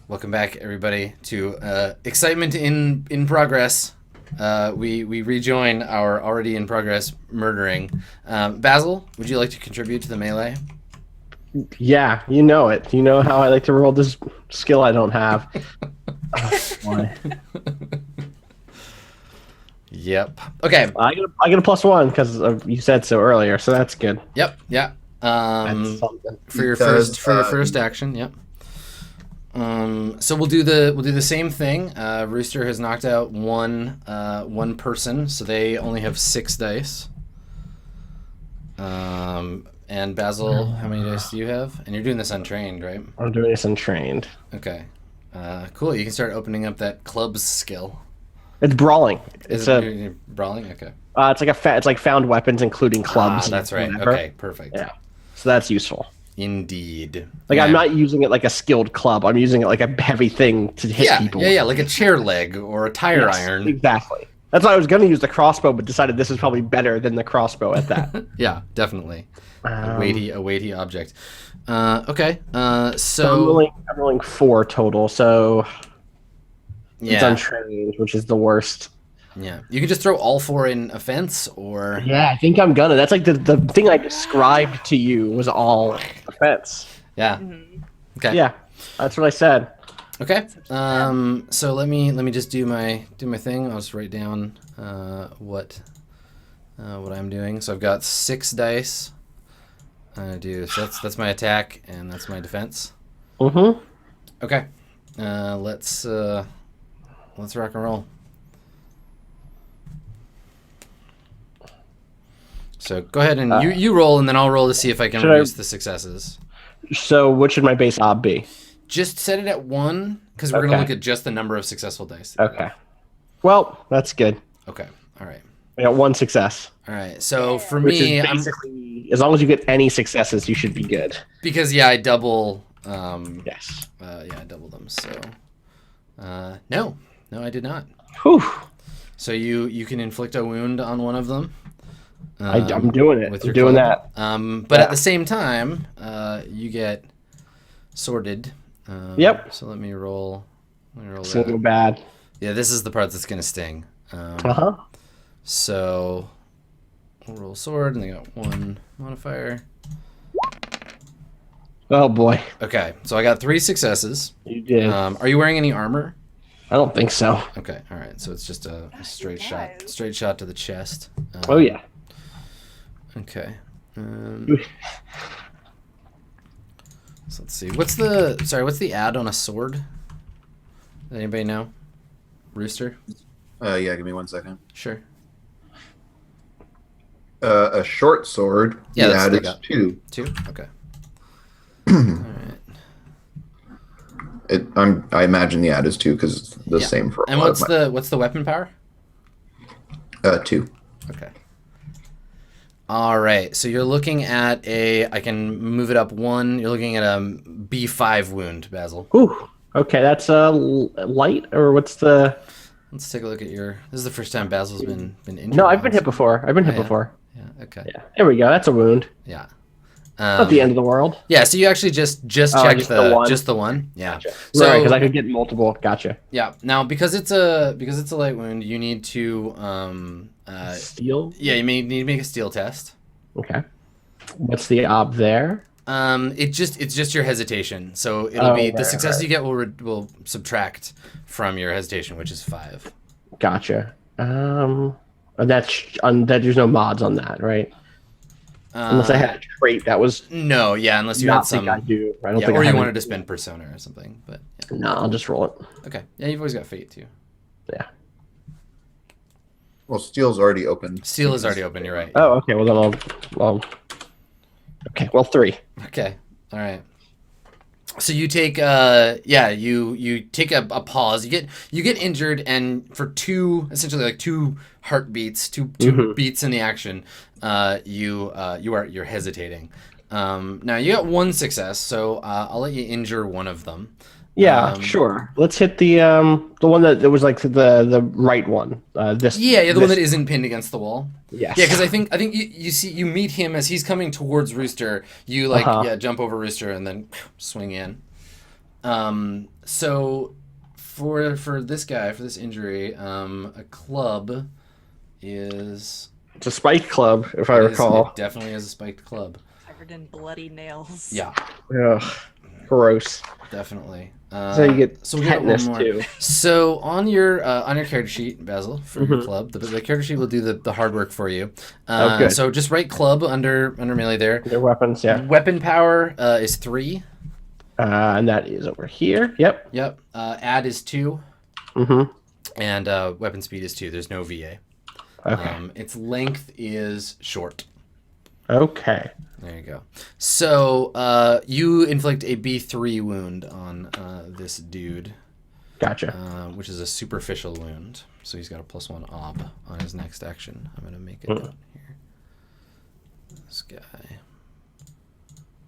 Welcome back, everybody, to Excitement in Progress. We rejoin our already in progress murdering. Basil, would you like to contribute to the melee? Yeah, you know it. You know how I like to roll this skill I don't have. Boy. Yep. Okay. I get a +1 because you said so earlier, so that's good. Yep. Yeah. That's something. For your first action. Yep. So we'll do the same thing. Rooster has knocked out one person, so they only have 6 dice. And Basil, how many dice do you have? And you're doing this untrained, right? I'm doing this untrained. Okay. Cool. You can start opening up that clubs skill. It's brawling. You're brawling? Okay. It's like found weapons, including clubs. That's right. Whatever. Okay, perfect. Yeah. So that's useful. Indeed. Like, yeah. I'm not using it like a skilled club. I'm using it like a heavy thing to hit people. Yeah, like a chair leg or a tire iron. Exactly. That's why I was going to use the crossbow, but decided this is probably better than the crossbow at that. Yeah, definitely. A weighty object. Okay. So I'm rolling 4 total, so it's yeah. untrained, which is the worst. Yeah. You can just throw all 4 in offense, or Yeah, I think I'm gonna. That's like the thing I described to you was all offense. yeah. Mm-hmm. Okay. Yeah, that's what I said. Okay. So let me just do my thing. I'll just write down what I'm doing. So I've got 6 dice. So that's my attack and that's my defense. Mm-hmm. Okay. Let's rock and roll. So go ahead and you roll, and then I'll roll to see if I can reduce the successes. So what should my base ob be? Just set it at 1, because we're going to look at just the number of successful dice. Okay. Well, that's good. Okay. All right. I got 1 success. All right. So for Which me, is basically, as long as you get any successes, you should be good. because I double. Yes. I double them. So no, I did not. Whew. So you can inflict a wound on one of them. I'm doing it. With I'm your doing club. that. But at the same time, you get sorted. Yep. So let me roll. It's gonna go bad. Yeah, this is the part that's gonna sting. Uh-huh. So we'll roll sword, and they got 1 modifier. Oh boy. Okay, so I got 3 successes. You did. Are you wearing any armor? I don't think so. Okay, all right. So it's just a straight shot to the chest. Oh yeah. Okay. So let's see. What's the add on a sword? Does anybody know? Rooster? Yeah, give me 1 second. Sure. A short sword. Yeah, that's add what I is got. 2. 2? Okay. Alright. I imagine the add is 2 because it's the same for. And what's the weapon power? 2. Okay. All right. So you're looking at I can move it up 1. You're looking at a B5 wound, Basil. Ooh. Okay, that's light, or what's the? Let's take a look at your. This is the first time Basil's been injured. No, I've been hit before. Yeah. Yeah. Okay. Yeah. There we go. That's a wound. Yeah. Not the end of the world. Yeah. So you actually just checked just the one. Yeah. Gotcha. So, right, because I could get multiple. Gotcha. Yeah. Now because it's a light wound, you need to Steel. Yeah, you may need to make a steel test. Okay. What's the ob there? It's just your hesitation. So it'll be the success you get will subtract from your hesitation, which is 5. Gotcha. And there's no mods on that, right? Unless I had a trait that was. No, yeah, unless you had some. I do. I don't yeah, think. or I you wanted to spend persona or something, but. Yeah. No, I'll just roll it. Okay. Yeah, you've always got fate too. Yeah. Well, steel's already open. Steel is already open. You're right. Oh, okay. Well, then I'll. Okay. Well, 3. Okay. All right. So you take you take a pause. You get injured, and for 2 essentially like 2 heartbeats, two beats in the action, you're hesitating. Now you got 1 success, so I'll let you injure one of them. Yeah, sure. Let's hit the one that was like the right one. The one that isn't pinned against the wall. Yes. Yeah, because I think you meet him as he's coming towards Rooster. You jump over Rooster and then swing in. So for this guy, for this injury, a club is. It's a spike club, if I It recall. definitely is a spiked club. Covered in bloody nails. Yeah. Ugh, gross. Definitely. So you get so we got one tetanus more. too. So on your character sheet, Basil, for your club, the character sheet will do the hard work for you. Good. So just write club under melee there. Their weapons, yeah. Weapon power is 3. And that is over here. Yep. Yep. Add is 2. Mm-hmm. And weapon speed is 2. There's no VA. Okay. Its length is short. Okay. There you go. So you inflict a B3 wound on this dude. Gotcha. Which is a superficial wound. So he's got a +1 ob on his next action. I'm going to make it down here. This guy.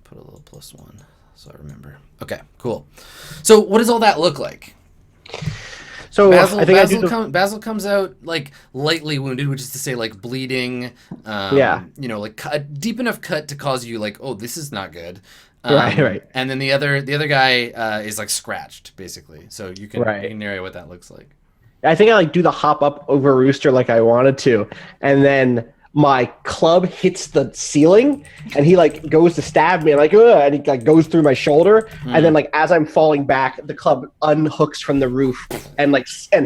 Put a little +1 so I remember. Okay, cool. So what does all that look like? So Basil comes out like lightly wounded, which is to say like bleeding. Like a deep enough cut to cause you like, oh, this is not good. Right. And then the other guy is like scratched basically. So you can narrate what that looks like. I think I like do the hop up over Rooster like I wanted to, and then my club hits the ceiling, and he like goes to stab me, like, ugh, and he like goes through my shoulder, and then like as I'm falling back, the club unhooks from the roof and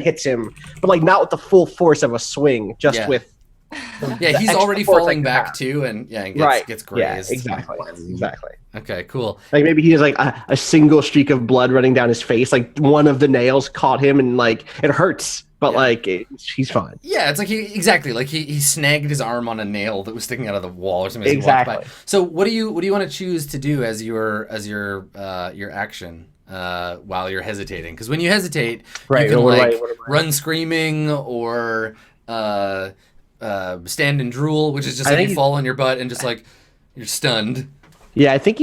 hits him, but like not with the full force of a swing, just with. He's already falling back too, and gets grazed. Yeah, exactly. Okay, cool. Like maybe he has like a single streak of blood running down his face, like one of the nails caught him, and like it hurts. But he's fine. Yeah, it's like he snagged his arm on a nail that was sticking out of the wall or something. As he walked by. So what do you want to choose to do as your action while you're hesitating? Because when you hesitate, you can run screaming or stand and drool, which is just like you fall on your butt and just like you're stunned. Yeah, I think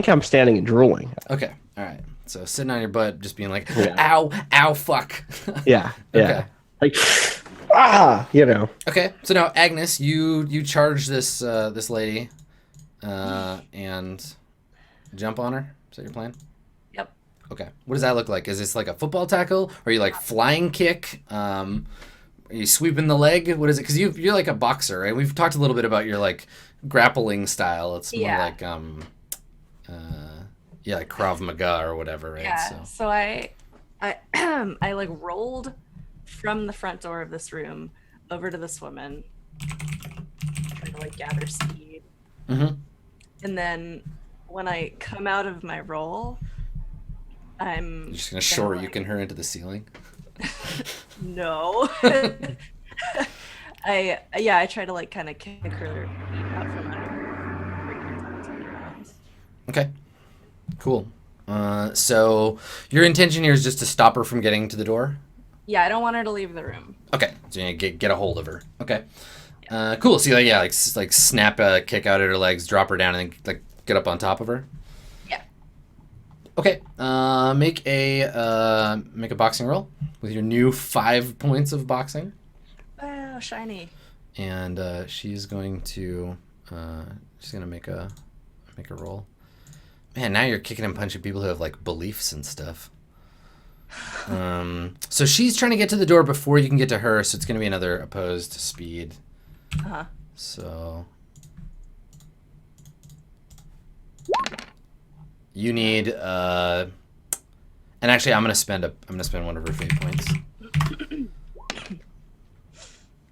I'm standing and drooling. Okay, all right. So sitting on your butt, just being like, ow, fuck. Yeah. Like, Okay, so now Agnes, you charge this lady, and jump on her. Is that your plan? Yep. Okay. What does that look like? Is this like a football tackle? Or are you like flying kick? Are you sweeping the leg? What is it? Because you're like a boxer, right? We've talked a little bit about your like grappling style. It's more like like Krav Maga or whatever, right? Yeah. So I I like rolled from the front door of this room over to this woman, trying to like gather speed. Mm-hmm. And then when I come out of my roll, I'm You're just gonna shoryuken her into the ceiling. No. I try to like kind of kick her feet out from under her, bring her down to the ground. Okay. Cool. So your intention here is just to stop her from getting to the door? Yeah, I don't want her to leave the room. Okay. So you get a hold of her. Okay. Cool. So like snap a kick out at her legs, drop her down, and then like get up on top of her? Yeah. Okay. Make a boxing roll with your new 5 points of boxing. Oh, shiny. And she's going to make a roll. Man, now you're kicking and punching people who have like beliefs and stuff. So she's trying to get to the door before you can get to her, so it's going to be another opposed speed. Uh-huh. So you need and actually I'm going to spend one of her fate points.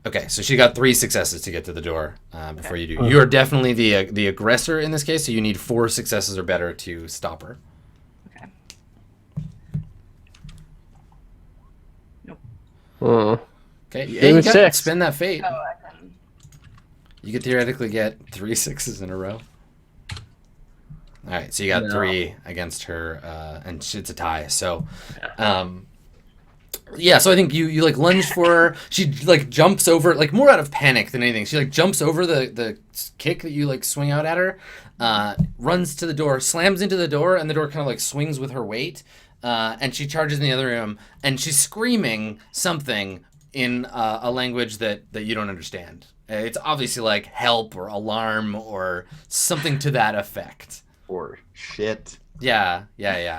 Okay, so she got 3 successes to get to the door before you do. You are definitely the aggressor in this case, so you need 4 successes or better to stop her. Okay. Nope. Okay, yeah, you got spend that fate. Oh, I can. You could theoretically get 3 6s in a row. All right, so you got 3 against her, and it's a tie. So, so I think you like lunge for her. She like jumps over, like more out of panic than anything. She like jumps over the kick that you like swing out at her, runs to the door, slams into the door, and the door kind of like swings with her weight, and she charges in the other room, and she's screaming something in a language that you don't understand. It's obviously like help or alarm or something to that effect. Or shit. Yeah.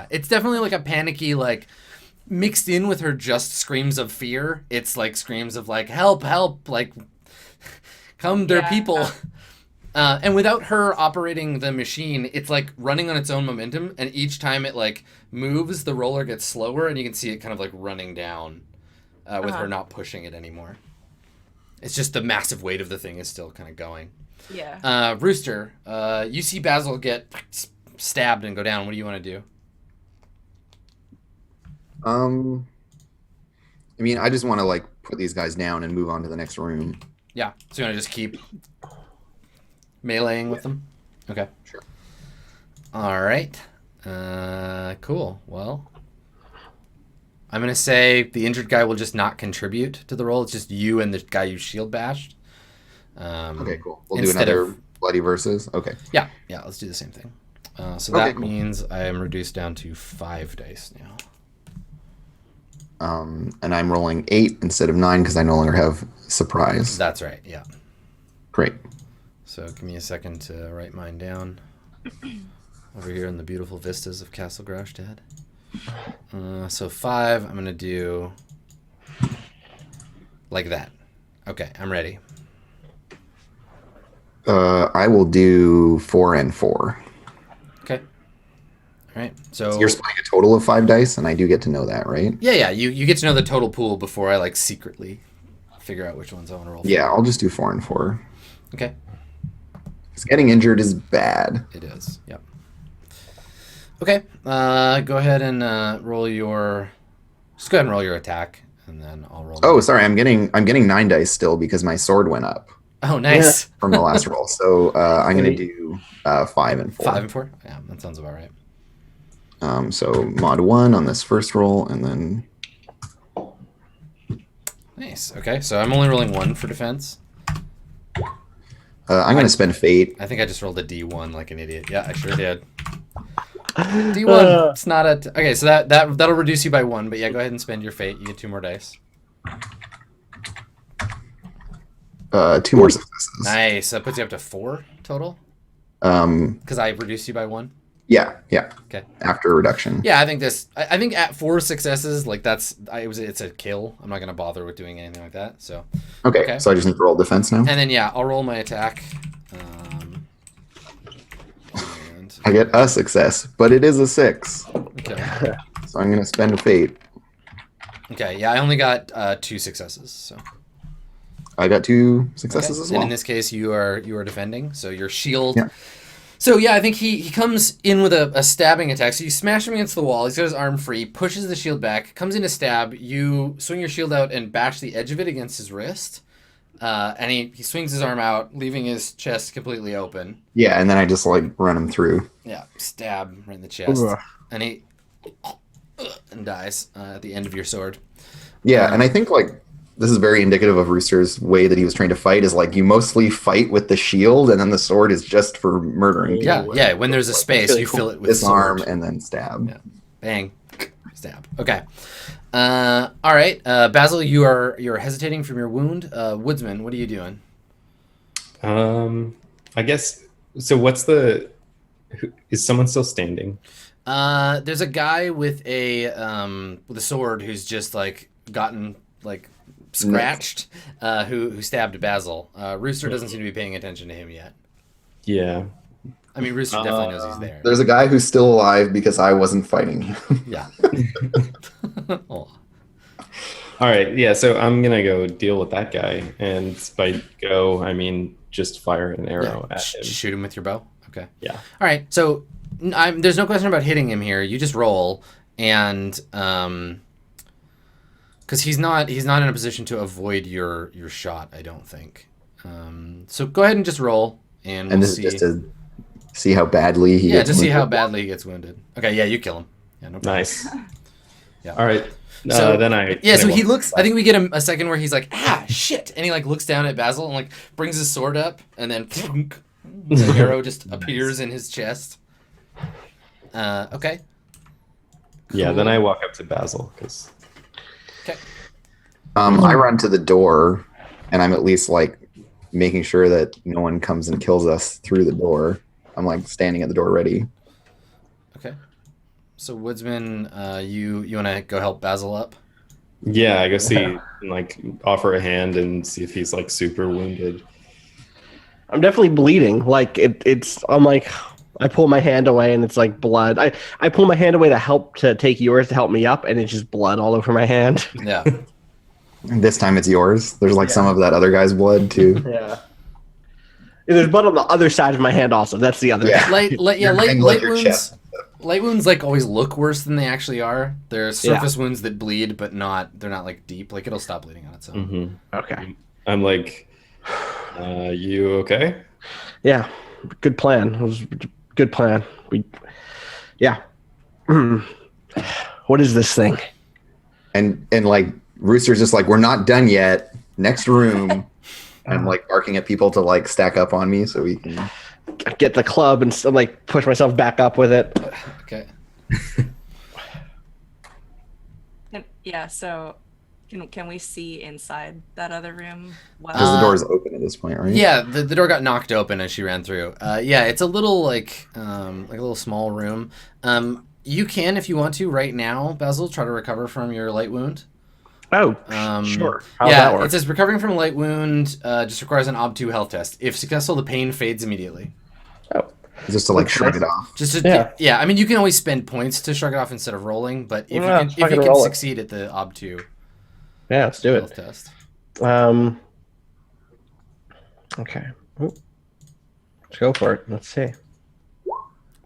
It's definitely like a panicky, like mixed in with her just screams of fear. It's like screams of like help, help, like come, there are people. And without her operating the machine, it's like running on its own momentum, and each time it like moves, the roller gets slower, and you can see it kind of like running down with her not pushing it anymore. It's just the massive weight of the thing is still kind of going. Yeah. Rooster, you see Basil get stabbed and go down. What do you want to do? I mean, I just want to like put these guys down and move on to the next room. Yeah, so you want to just keep meleeing with them? Okay. Sure. All right. Cool. Well, I'm going to say the injured guy will just not contribute to the roll. It's just you and the guy you shield bashed. Okay, cool. We'll do another bloody versus. Okay. Yeah, let's do the same thing. So that means I am reduced down to 5 dice now. And I'm rolling 8 instead of 9 because I no longer have surprise. That's right, yeah. Great. So give me a second to write mine down. Over here in the beautiful vistas of Castle Graustadt. So 5, I'm going to do like that. Okay, I'm ready. I will do 4 and 4. Okay. All right. So You're splitting a total of 5 dice, and I do get to know that, right? Yeah. You get to know the total pool before I like secretly figure out which ones I want to roll. Yeah, I'll just do 4 and 4. Okay. Because getting injured is bad. It is. Yep. Okay. Go ahead and roll your. Just go ahead and roll your attack, and then I'll roll. Oh, sorry. I'm getting 9 dice still because my sword went up Oh, nice. from the last roll. So I'm going to do 5 and 4. 5 and 4. Yeah, that sounds about right. So mod 1 on this first roll, and then Nice. Okay, so I'm only rolling 1 for defense. I'm going to spend fate. I think I just rolled a D1 like an idiot. Yeah, I sure did. D1. It's not a. Okay, so that'll reduce you by 1. But yeah, go ahead and spend your fate. You get 2 more dice. 2 more successes. Nice. That puts you up to 4 total. Um, Because I reduced you by 1. yeah. Okay. After reduction. Yeah, I think this. I think at 4 successes, like it's a kill. I'm not gonna bother with doing anything like that. So. Okay. So I just need to roll defense now. And then yeah, I'll roll my attack. And, I get a success, but it is a 6. okay. So I'm going to spend fate. Okay. Yeah, I only got 2 successes. So. I got 2 successes Okay. as well. And in this case, you are defending. So your shield. Yeah. So yeah, I think he comes in with a stabbing attack. So you smash him against the wall. He's got his arm free, pushes the shield back, comes in to stab. You swing your shield out and bash the edge of it against his wrist. And he swings his arm out, leaving his chest completely open. Yeah, and then I just like run him through. Yeah, stab right in the chest. Ugh. And he and dies at the end of your sword. Yeah, and I think like this is very indicative of Rooster's way that he was trying to fight is like you mostly fight with the shield and then the sword is just for murdering people. Yeah. When there's a space, really you cool. fill it with Disarm sword. and then stab. Yeah. Bang. Stab. Okay. All right. Basil, you're hesitating from your wound. Woodsman, what are you doing? I guess so. Is someone still standing? There's a guy with a sword who's just like gotten like scratched, who stabbed Basil. Rooster doesn't seem to be paying attention to him yet. Yeah. I mean, Rooster definitely knows he's there. There's a guy who's still alive because I wasn't fighting him. Yeah. Oh. All right. Yeah. So I'm gonna go deal with that guy, and by go I mean just fire an arrow at him. Shoot him with your bow. Okay. Yeah. All right. So there's no question about hitting him here. You just roll, and because he's not in a position to avoid your shot. I don't think. So go ahead and just roll, and we'll And this see. is just to see how badly he Yeah, gets just see wounded. how badly he gets wounded. Okay. Yeah, you kill him. Yeah. No problem. Nice. Yeah. All right. So- Then I. Yeah, so then I he walk looks. I think we get a second where he's like, "Ah, shit!" and he like looks down at Basil and like brings his sword up, and then the arrow just appears in his chest. Okay. Yeah. Then I walk up to Basil because. Okay. I run to the door, and I'm at least like making sure that no one comes and kills us through the door. I'm like standing at the door ready. Okay. So Woodsman, you want to go help Basil up? Yeah, I go see and like offer a hand and see if he's like super wounded. I'm definitely bleeding. Like I'm like, I pull my hand away and it's like blood. I pull my hand away to take yours to help me up, and it's just blood all over my hand. Yeah. This time it's yours. There's like some of that other guy's blood too. Yeah. And there's blood on the other side of my hand also. That's the other. Yeah. Light And, like, your wounds. chest. Light wounds like always look worse than they actually are. They're surface wounds that bleed, but they're not like deep. Like it'll stop bleeding on its own. Mm-hmm. Okay. I'm like, you okay? Yeah. Good plan. It was a good plan. Yeah. What is this thing? And like Rooster's just like, we're not done yet. Next room. I'm like barking at people to like stack up on me so we can Get the club and like push myself back up with it. Okay. Yeah, so can we see inside that other room? because the door is open at this point, right? Yeah, the door got knocked open as she ran through. Yeah, it's a little like a little small room. You can, if you want to, right now, Basil, try to recover from your light wound. Oh, sure. How's Yeah, that work? it says recovering from a light wound just requires an Ob 2 health test. If successful, the pain fades immediately. Oh, Just to like shrug it off. Just to, yeah. I mean, you can always spend points to shrug it off instead of rolling, but if you can succeed at the Ob 2 yeah, let's do health it. test. Okay. Ooh. Let's go for it. Let's see.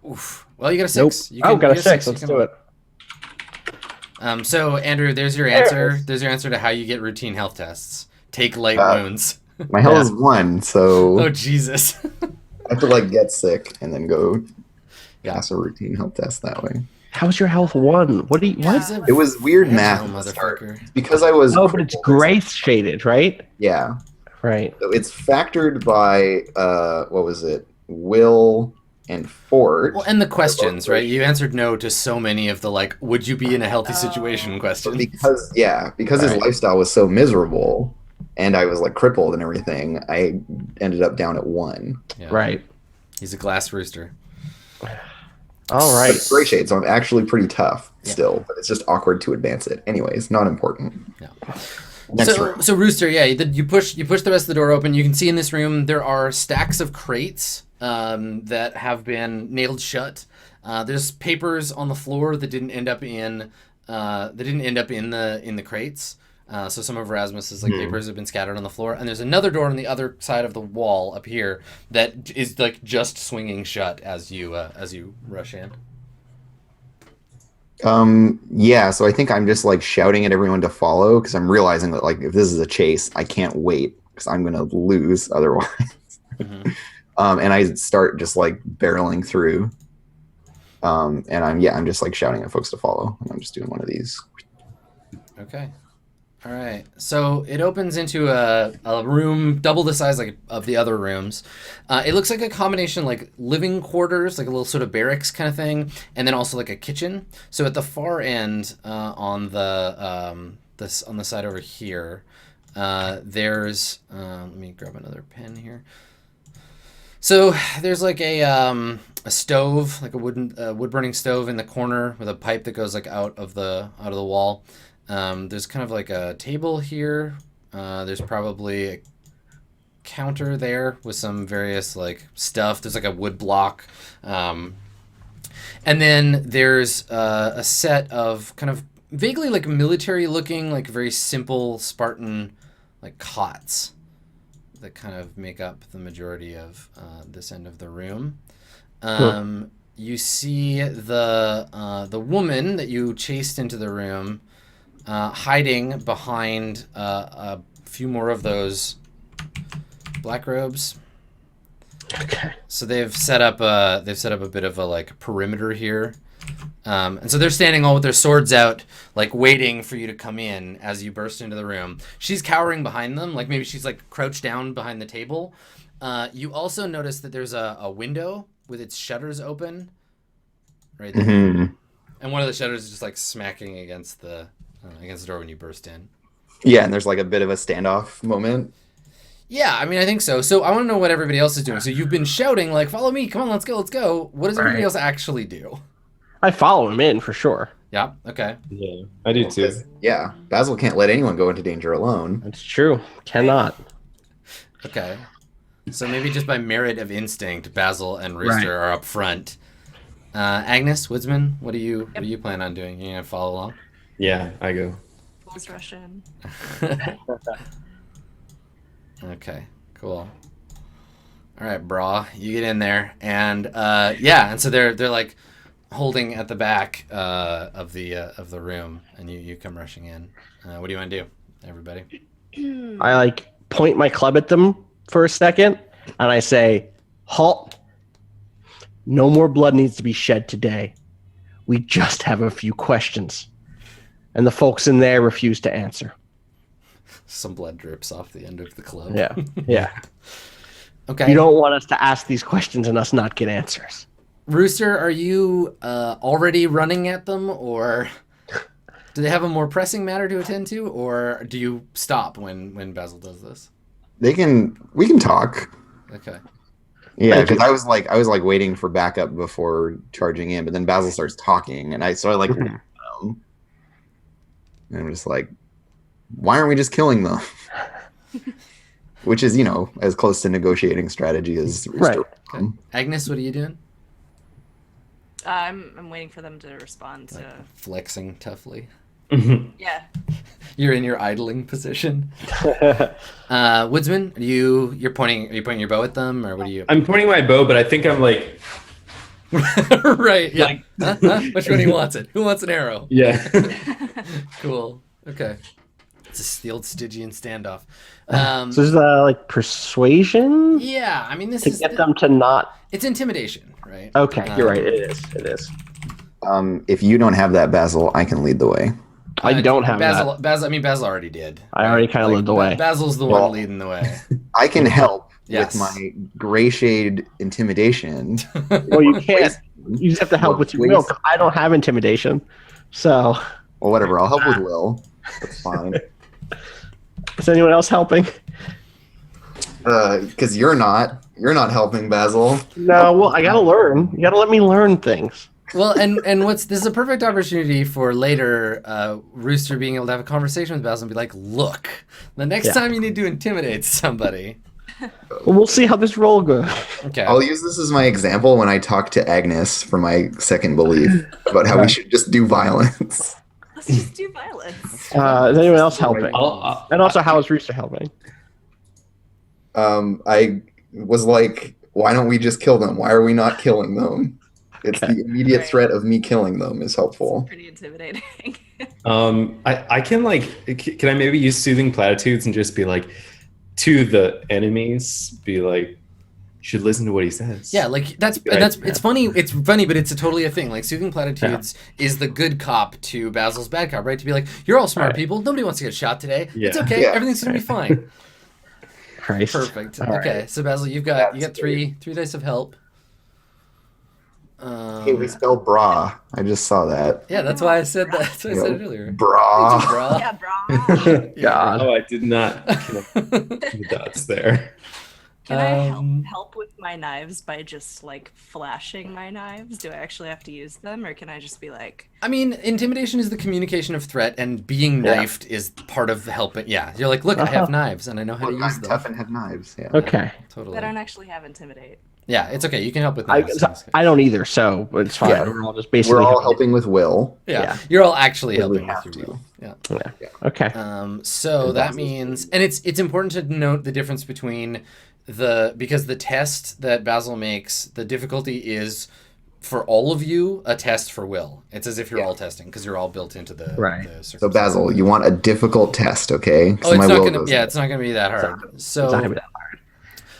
Oof. Well, you got a 6. Nope. You can, got a you 6. You Let's can- do it. So Andrew, there's your answer. There's your answer to how you get routine health tests. Take light wounds. My health is 1, so Oh Jesus. I have to like get sick and then go pass a routine health test that way. How's your health 1? What do you? What? He's a It was weird vengeful math at the start. motherfucker. Because I was Oh, but it's gray shaded, right? Yeah. Right. So it's factored by what was it? Will and Fort. Well, and the questions, right? You answered no to so many of the like, would you be in a healthy situation But questions. because his Right. lifestyle was so miserable and I was like crippled and everything, I ended up down at 1. Yeah. Right. He's a glass rooster. All But right. it's gray shade, so I'm actually pretty tough Yeah. still, but it's just awkward to advance it. Anyways, not important. Yeah. Next room. So Rooster, yeah, you push the rest of the door open. You can see in this room there are stacks of crates that have been nailed shut. There's papers on the floor that didn't end up in the crates. So some of Erasmus's like papers have been scattered on the floor, and there's another door on the other side of the wall up here that is like just swinging shut as you rush in. Yeah, so I think I'm just like shouting at everyone to follow because I'm realizing that like if this is a chase, I can't wait because I'm gonna lose otherwise. Mm-hmm. And I start just like barreling through. And I'm just like shouting at folks to follow, and I'm just doing one of these. Okay. All right. So it opens into a room double the size like of the other rooms. It looks like a combination like living quarters, like a little sort of barracks kind of thing, and then also like a kitchen. So at the far end, on the side over here, there's let me grab another pen here. So there's like a stove, like a wood burning stove in the corner with a pipe that goes like out of the wall. There's kind of like a table here. There's probably a counter there with some various like stuff. There's like a wood block. And then there's a set of kind of vaguely like military looking, like very simple Spartan like cots that kind of make up the majority of this end of the room. You see the woman that you chased into the room hiding behind a few more of those black robes. Okay. So they've set up a bit of a like perimeter here, and so they're standing all with their swords out, like waiting for you to come in as you burst into the room. She's cowering behind them, like maybe she's like crouched down behind the table. You also notice that there's a window with its shutters open, right there. Mm-hmm. And one of the shutters is just like smacking against the door when you burst in. Yeah, and there's like a bit of a standoff moment. Yeah, I mean, I think so. So I want to know what everybody else is doing. So you've been shouting, like, follow me, come on, let's go. What does everybody else actually do? I follow him in for sure. Yeah. Okay. Yeah, I do too. Yeah, Basil can't let anyone go into danger alone. That's true. Cannot. Okay. So maybe just by merit of instinct, Basil and Rooster are up front. Agnes, Woodsman, what do you plan on doing? You gonna follow along? Yeah, I go. Let's rush in. Okay, cool. All right, brah, you get in there, and and so they're like holding at the back of the room, and you come rushing in. What do you want to do, everybody? I like point my club at them for a second, and I say, "Halt! No more blood needs to be shed today. We just have a few questions." And the folks in there refuse to answer. Some blood drips off the end of the club. Yeah. Okay. You don't want us to ask these questions and us not get answers. Rooster, are you already running at them, or do they have a more pressing matter to attend to, or do you stop when Basil does this? We can talk. Okay. Yeah, because I was like waiting for backup before charging in, but then Basil starts talking, and I look down, and I'm just like, why aren't we just killing them? Which is, as close to negotiating strategy as Right. Okay. Agnes, what are you doing? I'm waiting for them to respond to. Flexing toughly. Yeah. You're in your idling position. Woodsman, you're pointing your bow at them, or what are you? I'm pointing my bow, but I think I'm like. Right. Yeah. Which one wants it? Who wants an arrow? Yeah. Cool. Okay. It's the old Stygian standoff. So is that like persuasion? Yeah, I mean this to is get them to not. It's intimidation, right? Okay, you're right. It is. If you don't have that, Basil, I can lead the way. I don't have Basil. that. Basil already did. I already kind of led the way. Basil's the one leading the way. I can help Yes. with my gray shade intimidation. Well, you can't. You just have to help with your will. 'Cause I don't have intimidation, so. Well, whatever. I'll help with will. That's fine. Is anyone else helping? Because you're not helping, Basil. No. Well, I gotta learn. You gotta let me learn things. Well, and this is a perfect opportunity for later Rooster being able to have a conversation with Basil and be like, look, the next time you need to intimidate somebody. Well, we'll see how this roll goes. Okay. I'll use this as my example when I talk to Agnes for my second belief about how we should just do violence. Let's just do violence. Is anyone else helping? I'll- And also, how is Rooster helping? I was like, why don't we just kill them? Why are we not killing them? It's the immediate Right. threat of me killing them is helpful. Pretty intimidating. I can can I maybe use soothing platitudes and just be like, to the enemies, be like, you should listen to what he says. Yeah, like that's it's funny, but it's totally a thing. Like soothing platitudes is the good cop to Basil's bad cop, right? To be like, you're all smart people. Nobody wants to get shot today. Yeah. It's okay. Yeah. Everything's gonna be fine. Christ. Perfect. All Okay, right. so Basil, you got three dice of help. Hey, we spelled bra. I just saw that. Yeah, that's why I said that. That's why I said it earlier. Bra. Bra. Yeah, bro. God. Oh, I did not connect the dots there. Can I Um, help with my knives by just like flashing my knives? Do I actually have to use them, or can I just be like? I mean, intimidation is the communication of threat, and being knifed is part of helping. Yeah, you're like, look, I have knives, and I know how to Look, use I'm them. tough and have knives. Yeah. Okay. Totally. I don't actually have intimidate. Yeah, it's okay. You can help with I, knives. I don't either, so it's fine. Yeah. We're all just basically. We're all helping with will. Yeah, you're all actually Because we helping with have your to. will. Yeah. Yeah. Okay. So that means, and it's important to note the difference between because the test that Basil makes, the difficulty is for all of you a test for will. It's as if you're all testing because you're all built into the Right. the So Basil, you want a difficult test, okay? Oh, it's not gonna. Yeah, it's not gonna be that hard. It's not gonna be that hard.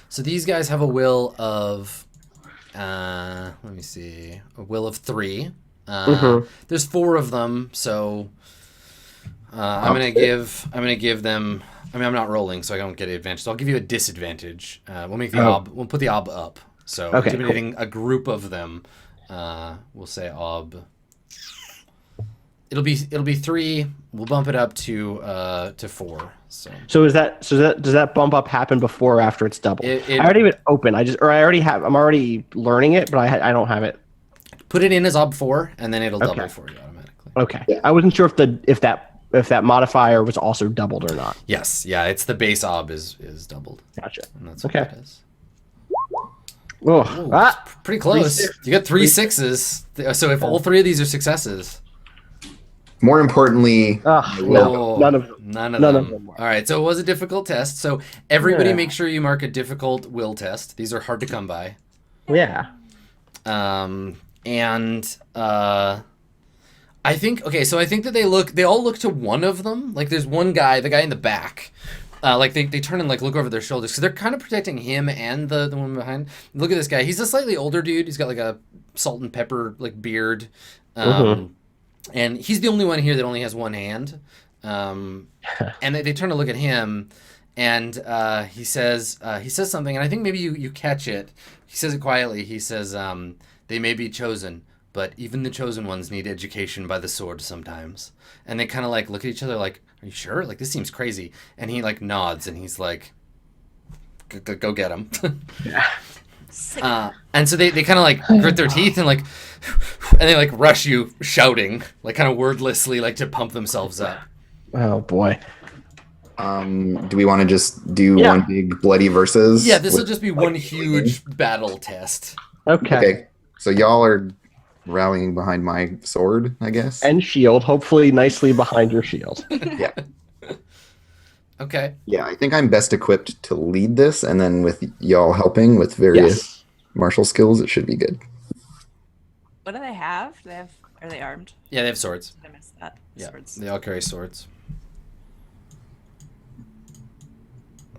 So these guys have a will of, let me see, a will of 3. There's 4 of them, so I'm gonna give them. I mean, I'm not rolling, so I don't get an advantage. So I'll give you a disadvantage. We'll make the ob. We'll put the ob up. So Okay, intimidating a group of them. We'll say ob. It'll be 3. We'll bump it up to 4. So So does that bump up happen before or after it's doubled? It- I already have it open. I'm already learning it, but I don't have it. Put it in as ob 4, and then it'll Okay. double for you automatically. Okay. Yeah. I wasn't sure if that modifier was also doubled or not. Yes, yeah, it's the base ob is doubled, Gotcha. and that's what Okay. it is. Oh, Ooh, ah, it's pretty close. 3 6. You got 3 6s. So if all 3 of these are successes, More importantly, whoa, none of them. None of None them. of them were. All right, so it was a difficult test. So everybody, Yeah. make sure you mark a difficult will test. These are hard to come by. Yeah. And I think that they all look to one of them. Like there's one guy, the guy in the back. Like they turn and like look over their shoulders, so they're kind of protecting him and the woman behind. Look at this guy. He's a slightly older dude. He's got like a salt and pepper like beard, and he's the only one here that only has one hand. And they turn to look at him, and he says something, and I think maybe you catch it. He says it quietly. He says, "They may be chosen, but even the chosen ones need education by the sword sometimes." And they kind of like look at each other like, "Are you sure? Like this seems crazy." And he like nods, and he's like, "Go get him." And so they kind of like grit their teeth and like, and they like rush you shouting, like kind of wordlessly, like to pump themselves up. Oh boy. do we want to just do Yeah. one big bloody versus? Yeah, this will with- just be one huge battle test. Okay. Okay, so y'all are rallying behind my sword, I guess. And shield, hopefully nicely behind your shield. yeah, Okay. yeah, I think I'm best equipped to lead this, and then with y'all helping with various Yes. martial skills, it should be good. What do they have? Are they armed? Yeah, they have swords. I missed that. Yeah, Swords. they all carry swords.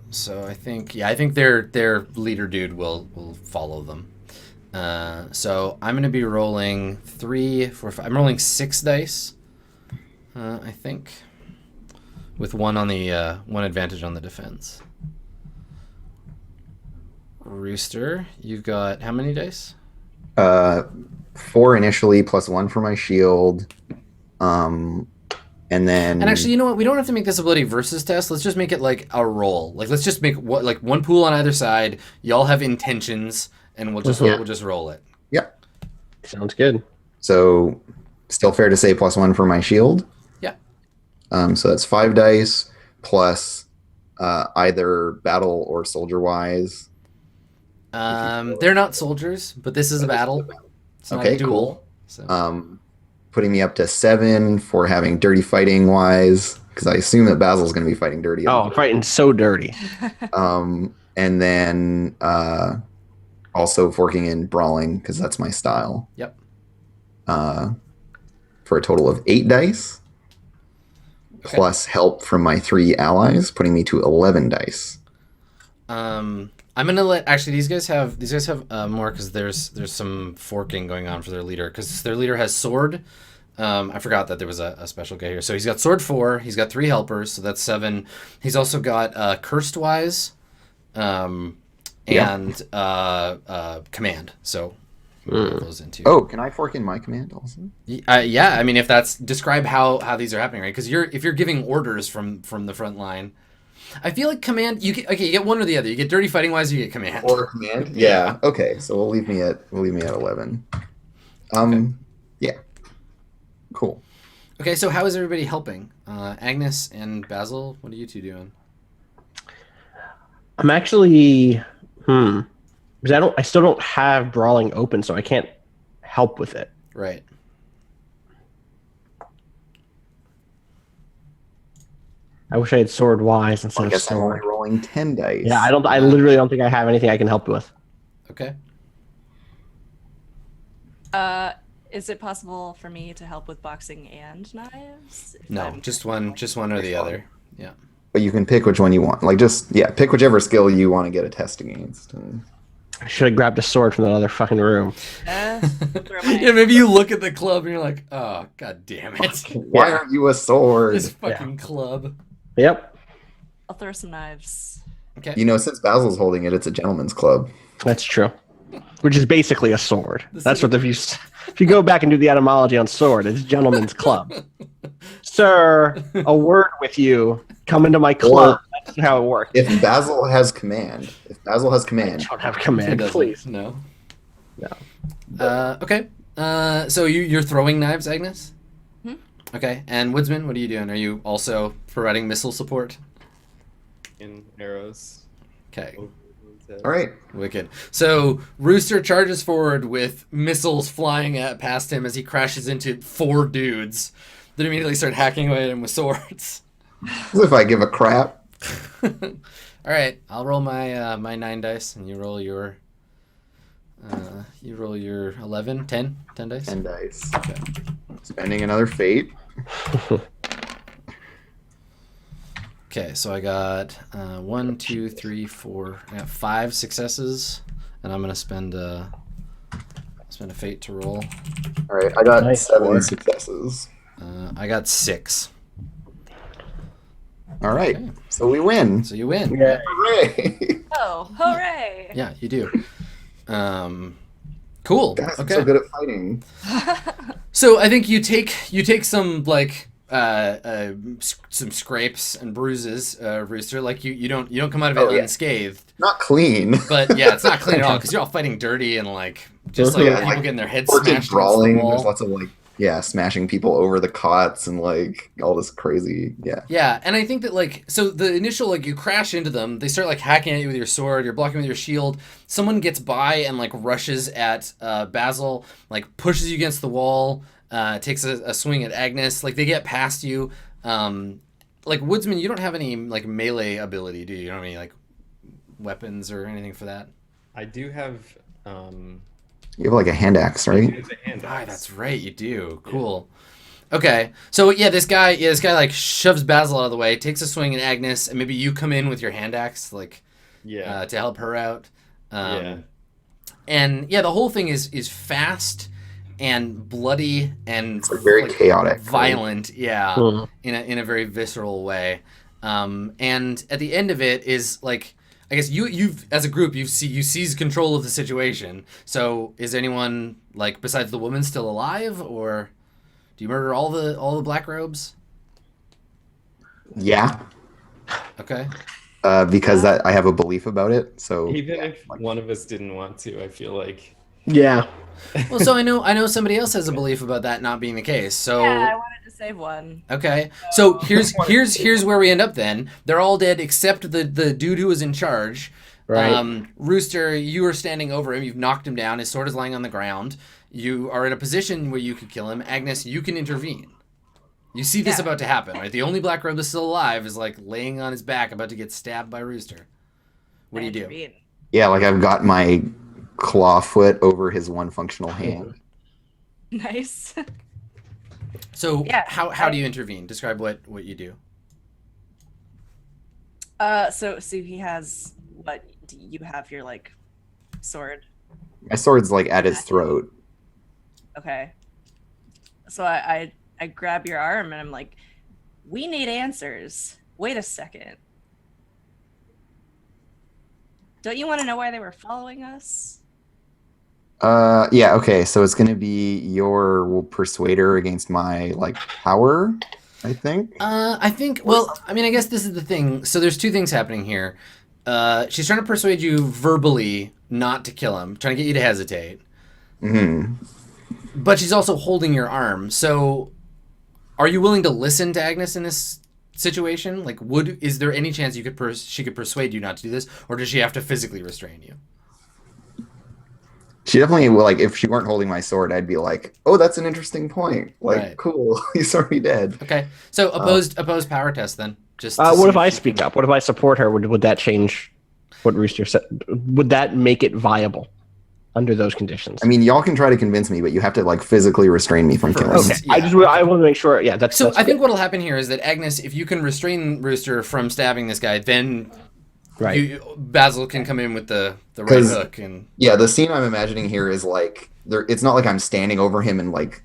So I think their leader dude will follow them. So I'm gonna be rolling 3, 4, 5. I'm rolling 6 dice. I think, with one on the one advantage on the defense. Rooster, you've got how many dice? 4 initially, plus 1 for my shield. And then And actually, you know what? We don't have to make this a bloody versus test. Let's just make it like a roll. Like let's just make like one pool on either side. Y'all have intentions, and we'll just roll it. Yep. Sounds good. So still fair to say plus 1 for my shield. Yeah. So that's 5 dice plus either battle or soldier wise. They're not soldiers, but this is a battle. It's not a Okay, duel. cool. So. Putting me up to 7 for having dirty fighting wise, because I assume that Basil's going to be fighting dirty. Oh, I'm fighting so dirty. And then also forking in brawling because that's my style. Yep. For a total of 8 dice, plus help from my 3 allies, putting me to 11 dice. I'm gonna let these guys have more because there's some forking going on for their leader because their leader has sword. I forgot that there was a special guy here. So he's got sword 4. He's got 3 helpers, so that's 7. He's also got cursed wise, and command. So roll those into. Oh, can I fork in my command also? Yeah. I mean, if that's describe how these are happening, right? Because if you're giving orders from the front line. I feel like command. You get one or the other. You get dirty fighting wise. You get command. Or command. Yeah. Okay. So we'll leave me at 11. Yeah. Cool. Okay. So how is everybody helping? Agnes and Basil. What are you two doing? I'm actually because I still don't have brawling open, so I can't help with it. Right. I wish I had sword wise instead I of guess I'm only sword. rolling 10 dice. Yeah, I literally don't think I have anything I can help with. Okay. Is it possible for me to help with boxing and knives? If No, I'm- just one or the other. Yeah. But you can pick which one you want. Like pick whichever skill you want to get a test against. And I should have grabbed a sword from that other fucking room. throw my- Yeah. Maybe you look at the club and you're like, oh god damn it, why aren't you a sword? this fucking club. Yep, I'll throw some knives. Okay. Since Basil's holding it, it's a gentleman's club. that's true. Which is basically a sword. This That's is- what if you go back and do the etymology on sword, it's gentleman's club. Sir, a word with you. Come into my club. That's how it works. If Basil has command, I don't have command, Doesn't- please. No. No. Okay. So you're throwing knives, Agnes? Hmm? Okay. And Woodsman, what are you doing? Are you also providing missile support? In arrows. Okay. Over his head. All right. Wicked. So Rooster charges forward with missiles flying past him as he crashes into 4 dudes that immediately start hacking away at him with swords. As if I give a crap. All right, I'll roll my my 9 dice, and you roll your 11, 10 dice. 10 dice. Okay. Spending another fate. Okay, so I got 1, 2, 3, 4. I got 5 successes, and I'm gonna spend a fate to roll. All right, I got Nice 7 work. successes. I got 6. All right, Okay. so we win. So you win. Yeah. Hooray! Oh, hooray! Yeah, you do. Cool. Guys, I'm Okay. so good at fighting. So I think you take some like some scrapes and bruises, Rooster. Like you don't come out of it Oh, yeah. unscathed. Not clean. But yeah, it's not clean at all because you're all fighting dirty and like just like Yeah, people like, getting their heads Orchid smashed against the brawling. There's wall. lots of like, smashing people over the cots and like all this crazy. Yeah. Yeah, and I think that like so the initial like you crash into them, they start like hacking at you with your sword, you're blocking with your shield. Someone gets by and like rushes at Basil, like pushes you against the wall, takes a swing at Agnes. Like they get past you. Like Woodsman, you don't have any like melee ability, do you? You don't have any like weapons or anything for that. I do have You have like a hand axe, right? it's a hand Ah, axe. that's right, you do. Cool. Okay, so yeah, this guy like shoves Basil out of the way, takes a swing at Agnes, and maybe you come in with your hand axe, like Yeah. to help her out. Yeah. And yeah, the whole thing is fast and bloody and It's like very chaotic, right? violent. Yeah, Mhm. in a very visceral way. And at the end of it is like, I guess you've as a group you seize control of the situation. So is anyone like besides the woman still alive, or do you murder all the black robes? Yeah. Okay. Because I have a belief about it. So Even yeah, if like- one of us didn't want to, I feel like Yeah. Well, so I know somebody else has a belief about that not being the case. So Yeah, I wanted to save one. okay, so here's where we end up. Then they're all dead except the dude who was in charge. Right. Rooster, you are standing over him. You've knocked him down. His sword is lying on the ground. You are in a position where you could kill him. Agnes, you can intervene. You see this Yeah. about to happen, right? The only black robe that's still alive is like laying on his back, about to get stabbed by Rooster. What do you do? Intervene. yeah, like I've got my claw foot over his one functional hand. Nice. So Yeah, how do you intervene? Describe what you do. So he has what? Do you have your like sword? My sword's like at his throat. Okay. So I grab your arm and I'm like, we need answers. Wait a second. Don't you want to know why they were following us? Yeah, okay, so it's gonna be your persuader against my like power, I think. I think. Well, I mean, I guess this is the thing. So there's 2 things happening here. She's trying to persuade you verbally not to kill him, trying to get you to hesitate. Hmm. But she's also holding your arm. So, are you willing to listen to Agnes in this situation? Like, is there any chance you could she could persuade you not to do this, or does she have to physically restrain you? She definitely will. Like, if she weren't holding my sword, I'd be like, "Oh, that's an interesting point. Like, Right. cool, he's already dead." Okay. So opposed power test then. Just to What see if I you speak can- up? What if I support her? Would that change what Rooster said? Would that make it viable under those conditions? I mean, y'all can try to convince me, but you have to like physically restrain me from killing. First. him. okay. Yeah. I want to make sure. Yeah, that's. So that's I think good. what'll happen here is that Agnes, if you can restrain Rooster from stabbing this guy, then Right. Basil can come in with the right 'Cause- hook and Yeah, the scene I'm imagining here is like there. It's not like I'm standing over him and like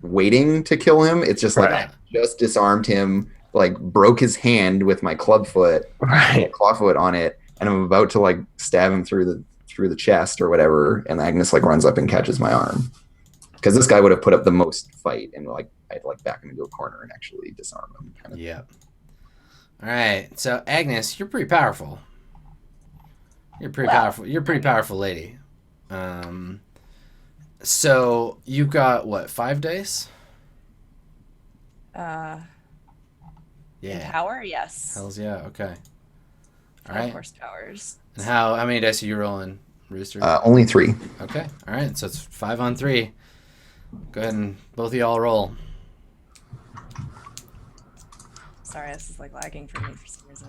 waiting to kill him. It's just like Right. I just disarmed him, like broke his hand with my club foot, Right. clawfoot on it, and I'm about to like stab him through the chest or whatever, and Agnes like runs up and catches my arm. Because this guy would have put up the most fight, and like I'd like back him into a corner and actually disarm him. Kind of. yeah. All right. So Agnes, you're pretty powerful. You're pretty Well, powerful. You're a pretty powerful lady. So you've got what, 5 days? In Yeah. power, yes. Hells yeah. Okay. All 5 right. horsepowers. And how many dice are you rolling, Rooster? Only 3. Okay. All right. So it's 5 on 3. Go ahead and both of y'all roll. Sorry, this is like lagging for me for some reason.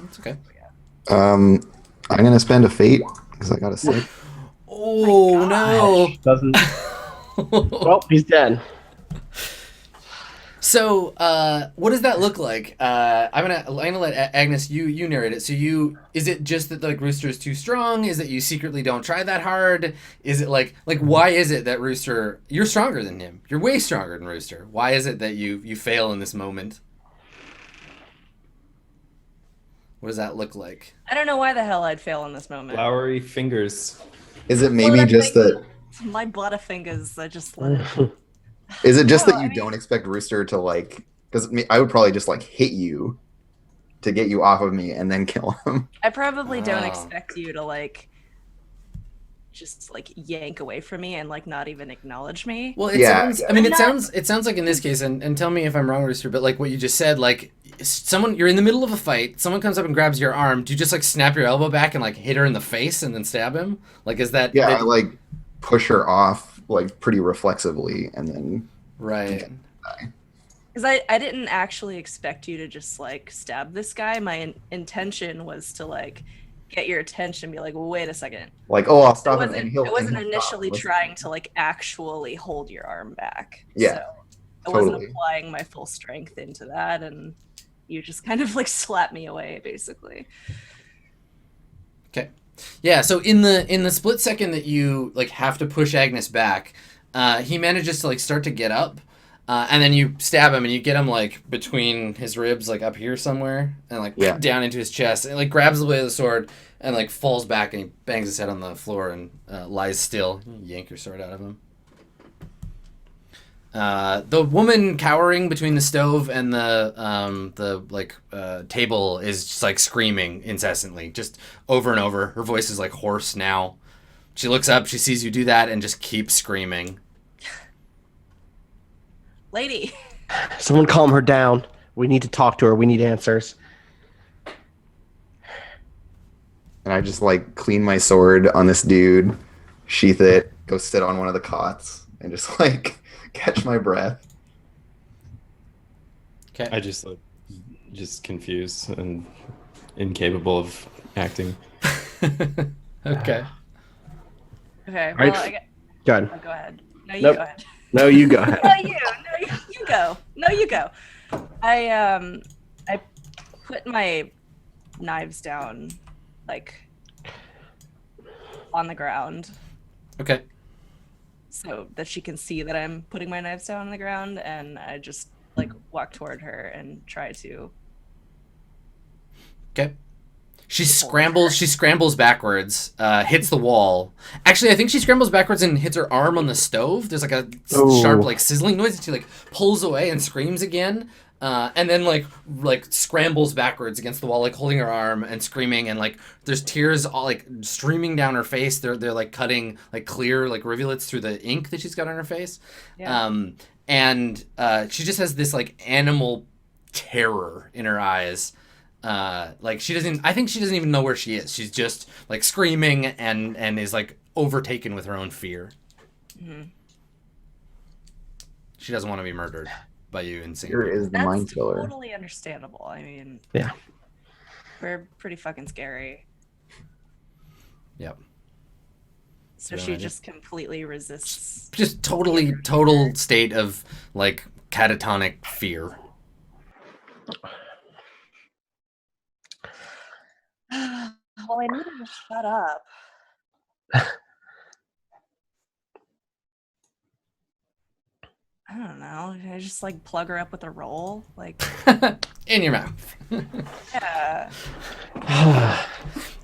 It's okay. I'm gonna spend a fate because I got a 6. Oh no! Doesn't. Well, he's dead. So, what does that look like? I'm gonna let Agnes you narrate it. So is it just that like Rooster is too strong? Is it you secretly don't try that hard? Is it like why is it that Rooster, you're stronger than him? You're way stronger than Rooster. Why is it that you fail in this moment? What does that look like? I don't know why the hell I'd fail in this moment. Flowery fingers. Is it maybe just that? My butterfingers, I just let it. Is it just No, that you I mean- don't expect Rooster to like? Because I would probably just like hit you to get you off of me and then kill him. I probably don't Oh. expect you to like just like yank away from me and like not even acknowledge me. Well, it Yeah, sounds. yeah. I mean, I'm it sounds like in this case, and tell me if I'm wrong, Rooster. But like what you just said, like you're in the middle of a fight. Someone comes up and grabs your arm. Do you just like snap your elbow back and like hit her in the face and then stab him? Like, is that? Yeah, I like push her off like pretty reflexively and then Right. Because I didn't actually expect you to just like stab this guy. My intention was to like get your attention, be like, well, wait a second. like, oh, I'll I stop him. wasn't, And he'll, I wasn't and he'll stop. initially Listen. trying to like actually hold your arm back. Yeah, So I wasn't totally. applying my full strength into that, and you just kind of like slapped me away, basically. Okay. Yeah. So in the split second that you like have to push Agnes back, he manages to like start to get up. And then you stab him, and you get him like between his ribs, like up here somewhere, and like Yeah. down into his chest, and like grabs the blade of the sword, and like falls back, and he bangs his head on the floor and lies still. You yank your sword out of him. The woman cowering between the stove and the table is just like screaming incessantly, just over and over. Her voice is like hoarse now. She looks up, she sees you do that, and just keeps screaming. Lady. Someone calm her down. We need to talk to her. We need answers. And I just like clean my sword on this dude, sheath it, go sit on one of the cots, and just like catch my breath. Okay. I just like just confused and incapable of acting. Okay. Okay, Right. well, Go ahead. go ahead. No, you Nope. go ahead. No, you go ahead. No, you go. No, you go. I put my knives down, like, on the ground, Okay. so that she can see that I'm putting my knives down on the ground, and I just like walk toward her and try to. Okay. She scrambles backwards, hits the wall. Actually, I think she scrambles backwards and hits her arm on the stove. There's like a Ooh. sharp, like sizzling noise, and she like pulls away and screams again. And then like scrambles backwards against the wall, like holding her arm and screaming, and like there's tears all like streaming down her face. They're like cutting like clear like rivulets through the ink that she's got on her face. Yeah. And she just has this like animal terror in her eyes. Like I think she doesn't even know where she is. She's just like screaming and is like overtaken with her own fear. Mhm. She doesn't want to be murdered by you insane. Here is the That's mind killer. totally understandable. I mean, Yeah. we're pretty fucking scary. Yep. So Yeah, she I did. just completely resists. Just total state of like catatonic fear. Well, I need her to shut up. I don't know. Can I just like plug her up with a roll? Like, In your mouth. yeah.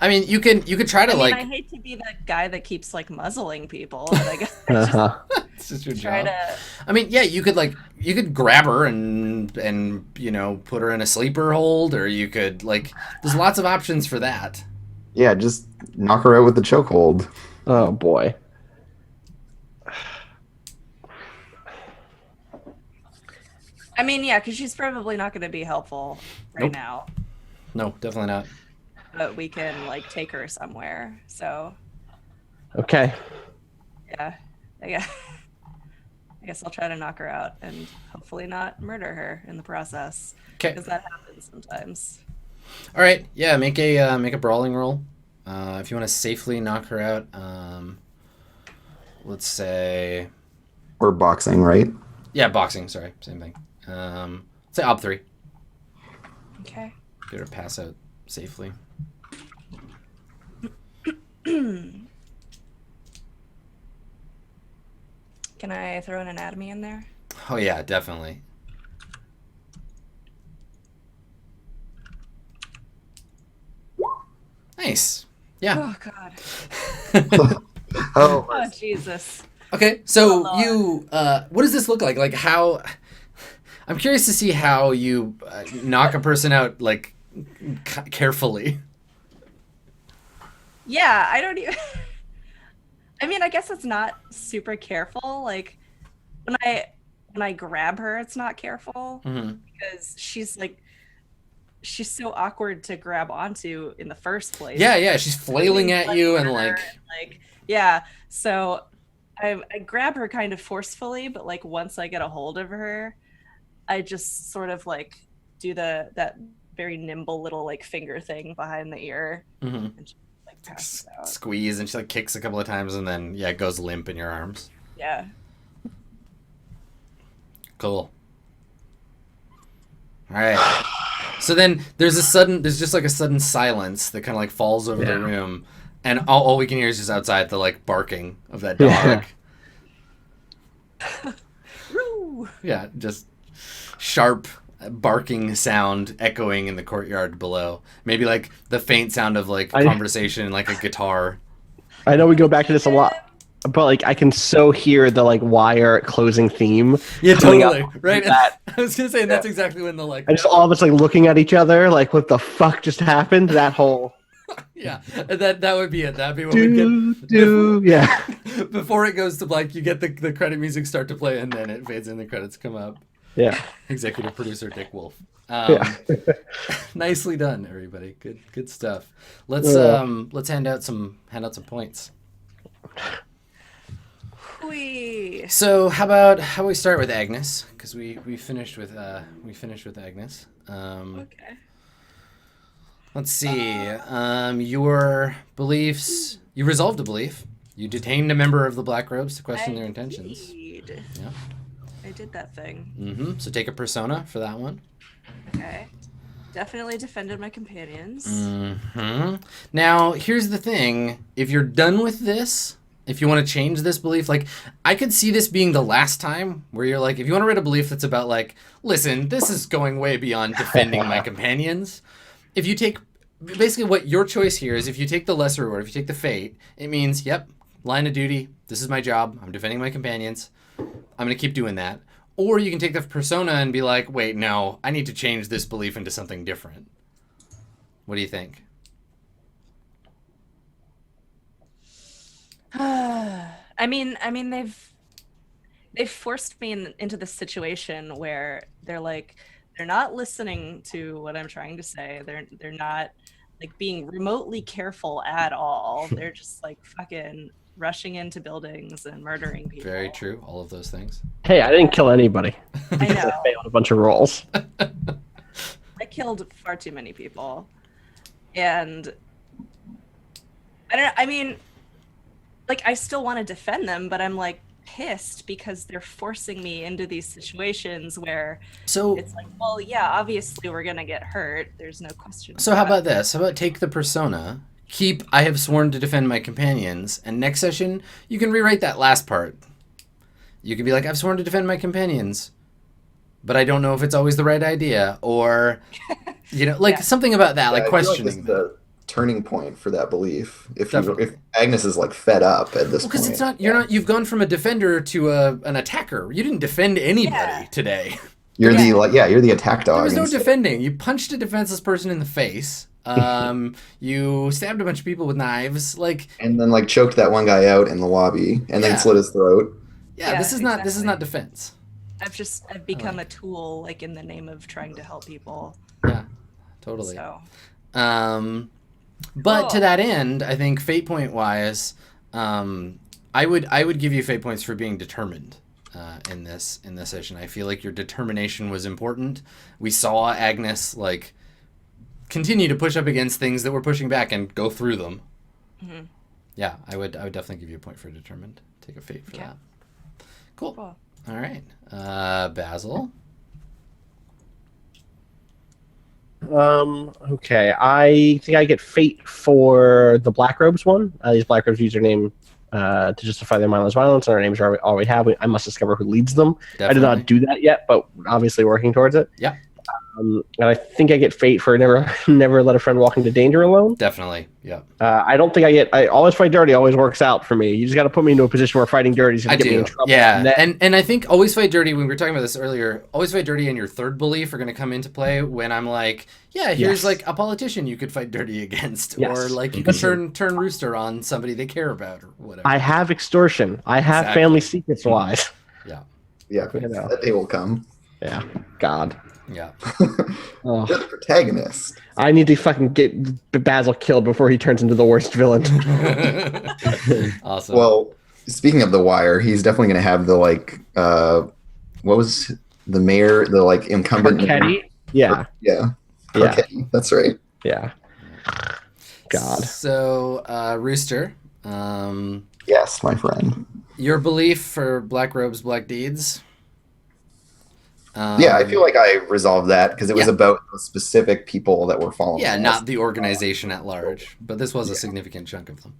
I mean, you could try to I mean, like. I hate to be the guy that keeps like muzzling people, but I guess I just Uh-huh. It's just your try job. to. I mean, yeah, you could grab her and put her in a sleeper hold, or you could like. There's lots of options for that. Yeah, just knock her out with the chokehold. Oh boy. I mean, yeah, because she's probably not going to be helpful right Nope. now, No, definitely not. but we can like take her somewhere. So Okay. yeah, I guess, I guess I'll try to knock her out and hopefully not murder her in the process, Okay. because that happens sometimes. All right. Yeah. Make a brawling roll. If you want to safely knock her out. Let's say. Or boxing, right? Yeah, boxing. Sorry, same thing. Say op 3. Okay. Get her to pass out safely. Can I throw an anatomy in there? Oh yeah, definitely. Nice. Yeah. Oh God. Oh, Oh Jesus. Okay. So Oh, you, what does this look like? Like how? I'm curious to see how you knock a person out like carefully. Yeah, I don't even. I mean, I guess it's not super careful. Like when I grab her, it's not careful Mm-hmm. because she's so awkward to grab onto in the first place. Yeah, yeah. She's flailing Everything's at you and her like. like yeah. So I grab her kind of forcefully, but like once I get a hold of her, I just sort of like do that very nimble little like finger thing behind the ear Mm-hmm. and she like passes out. Squeeze and she like kicks a couple of times and then yeah, it goes limp in your arms. Yeah. Cool. All right. So then there's just like a sudden silence that kind of like falls over the room, and all we can hear is just outside the like barking of that dog. Woo! Yeah, just sharp barking sound echoing in the courtyard below. Maybe like the faint sound of like conversation, like a guitar. I know we go back to this a lot, but like I can so hear the like wire closing theme. Yeah, coming totally. up Right. that. I was gonna say and that's exactly when the like And just all of us like looking at each other, like what the fuck just happened? That whole yeah, that would be it. That'd be what we'd get. yeah. Before it goes to blank, you get the credit music start to play, and then it fades in. The credits come up. Yeah. Executive producer Dick Wolf. Yeah. Nicely done, everybody. Good stuff. Let's hand out some points. Wee. So how about we start with Agnes, because we finished with Agnes. Okay. Let's see. Your beliefs. You resolved a belief. You detained a member of the Black Robes to question their intentions. Indeed. Yeah. I did that thing. Mm-hmm. So take a persona for that one. Okay. Definitely defended my companions. Mm-hmm. Now, here's the thing. If you're done with this, if you want to change this belief, like, I could see this being the last time where you're like, if you want to write a belief that's about, like, listen, this is going way beyond defending my companions. If you take, basically what your choice here is, if you take the lesser reward, if you take the fate, it means, yep, line of duty, this is my job, I'm defending my companions, I'm going to keep doing that. Or you can take the persona and be like, wait, no, I need to change this belief into something different. What do you think? I mean, they've forced me into this situation where they're not listening to what I'm trying to say. They're not like being remotely careful at all. They're just like fucking rushing into buildings and murdering people. Very true. All of those things. Hey, I didn't kill anybody. I know. I failed a bunch of rolls. I killed far too many people. And I mean, like, I still want to defend them, but I'm like pissed because they're forcing me into these situations where it's like, well, yeah, obviously we're going to get hurt. There's no question. So how about this? How about take the persona, keep I have sworn to defend my companions, and next session you can rewrite that last part. You can be like, I've sworn to defend my companions, but I don't know if it's always the right idea, or like something about that, like questioning. This is the turning point for that belief. If Agnes is like fed up at this point, because it's not you've gone from a defender to an attacker. You didn't defend anybody today. You're the attack dog. There was no defending. You punched a defenseless person in the face. You stabbed a bunch of people with knives, and then like choked that one guy out in the lobby, and then slit his throat. Yeah, this is not defense. I've become a tool, like in the name of trying to help people. Yeah, totally. So But Cool. to that end, I think fate point wise, I would give you fate points for being determined in this session. I feel like your determination was important. We saw Agnes like continue to push up against things that were pushing back and go through them. Mhm. Yeah, I would definitely give you a point for determined. Take a fate for Okay. that. Cool. Cool. All right, Basil. Okay. I think I get fate for the Black Robes one. These Black Robes use their name to justify their mindless violence, and our names are all we have. I must discover who leads them. Definitely. I did not do that yet, but obviously working towards it. Yeah. And I think I get fate for never let a friend walk into danger alone. Definitely. Yeah. I don't think I always fight dirty. Always works out for me. You just got to put me into a position where fighting dirty is going I to get me in do. trouble. Yeah. And And I think always fight dirty, when we were talking about this earlier, always fight dirty and your third belief are going to come into play when I'm like, yeah, here's Yes. like a politician you could fight dirty against. Yes. Or like you could Listen. turn rooster on somebody they care about or whatever. I have extortion. I have Exactly. family secrets wise. Yeah. Yeah, You know. that day will come. Yeah. God. Yeah. Oh. You're the protagonist. I need to fucking get Basil killed before he turns into the worst villain. Awesome. Well, speaking of the Wire, he's definitely going to have the like, what was the mayor, the like incumbent? Marchetti? Yeah. Yeah. Yeah. Marchetti, that's right. Yeah. God. So, Rooster, Yes, my friend. your belief for Black Robes, Black Deeds? Yeah, I feel like I resolved that because it was Yeah. about the specific people that were following. Yeah, us. not the organization at large, but this was a significant chunk of them.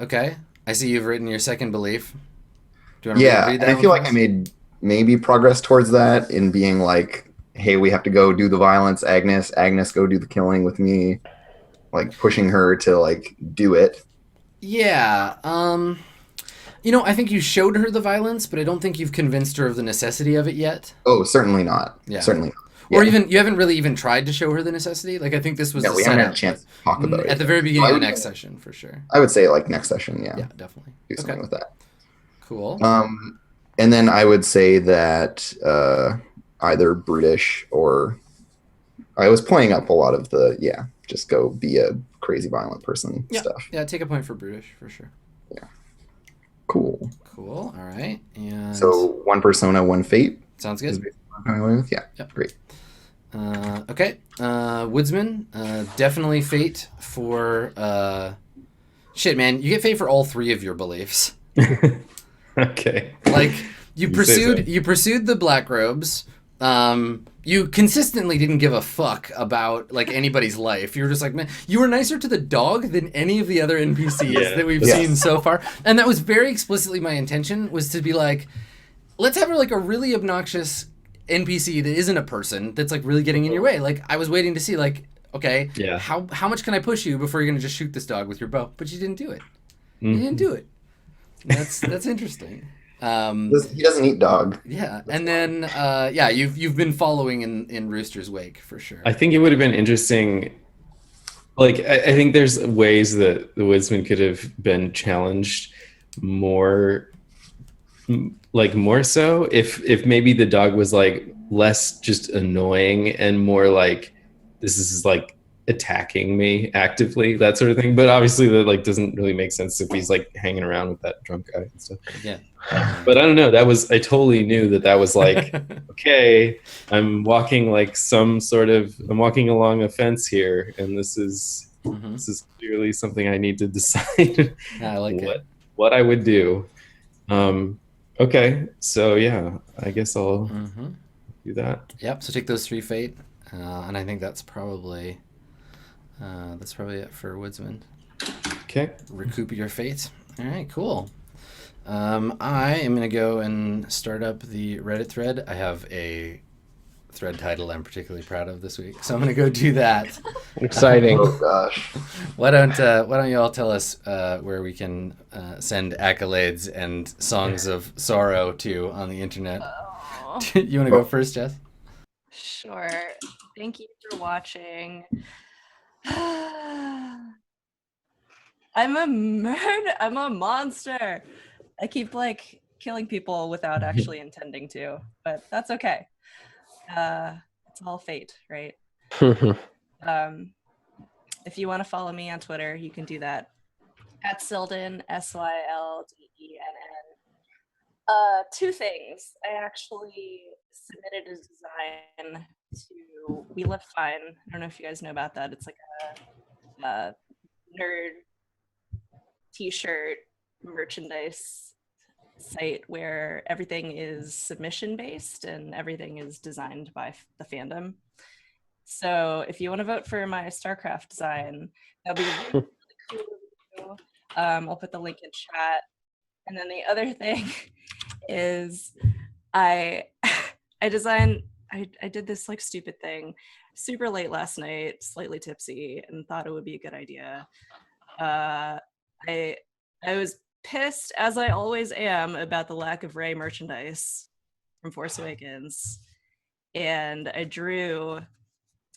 Okay, I see you've written your second belief. Do you want to Yeah, read and that I one feel for like I us? made maybe progress towards that in being like, hey, we have to go do the violence, Agnes. Agnes, go do the killing with me. Like pushing her to like do it. Yeah, I think you showed her the violence, but I don't think you've convinced her of the necessity of it yet. Oh, certainly not. Yeah. Certainly not. Or Yeah. even you haven't really even tried to show her the necessity. Like I think this was Yeah, the we haven't had a setup, chance to talk but about it. at the very beginning I of the would- next session for sure. I would say like next session, yeah. Yeah, definitely. Do something Okay, with that. cool. And then I would say that either brutish or I was playing up a lot of the just go be a crazy violent person Yeah. stuff. Yeah, take a point for brutish for sure. Cool. Cool. All right, and So one persona, one fate sounds is good. basically what I'm going with. Yeah. Yep. Great. Okay, Woodsman, definitely fate for shit, man. You get fate for all three of your beliefs. Okay. Like you You say so. pursued the Black Robes. You consistently didn't give a fuck about like anybody's life. You were just like, man, you were nicer to the dog than any of the other NPCs Yeah. that we've Yes. seen so far. And that was very explicitly my intention, was to be like, let's have like a really obnoxious NPC that isn't a person that's like really getting in your way. Like I was waiting to see like, okay, Yeah. how much can I push you before you're gonna just shoot this dog with your bow? But you didn't do it. Mhm. You didn't do it. That's interesting. He doesn't eat dog. Yeah, and then you've been following in Rooster's wake for sure. I think it would have been interesting. Like, I think there's ways that the Woodsman could have been challenged more, like more so if maybe the dog was like less just annoying and more like this is like attacking me actively, that sort of thing. But obviously that like doesn't really make sense if he's like hanging around with that drunk guy and stuff. Yeah. But I don't know. I totally knew that was like, okay, I'm walking like I'm walking along a fence here, and this is clearly something I need to decide I like it. what I would do. Okay, so yeah, I guess I'll do that. Yep. So take those 3 fate, and I think that's probably it for Woodsman. Okay. Recoup your fate. All right. Cool. I am gonna go and start up the Reddit thread. I have a thread title I'm particularly proud of this week, so I'm gonna go do that. Exciting. Oh gosh. Why don't you all tell us where we can send accolades and songs of sorrow to on the internet? Oh, You want to go first, Jess? sure. Thank you for watching. I'm a monster. I keep like killing people without actually intending to, but that's okay. It's all fate, right? If you want to follow me on Twitter, you can do that at Silden, Sylden. Two things. I actually submitted a design to We Live Fine. I don't know if you guys know about that. It's like a nerd t-shirt merchandise site where everything is submission based and everything is designed by the fandom. So if you want to vote for my StarCraft design, that'll be really, really cool of you. I'll put the link in chat. And then the other thing is I did this like stupid thing super late last night, slightly tipsy, and thought it would be a good idea. I was pissed, as I always am, about the lack of Rey merchandise from Force Awakens, and I drew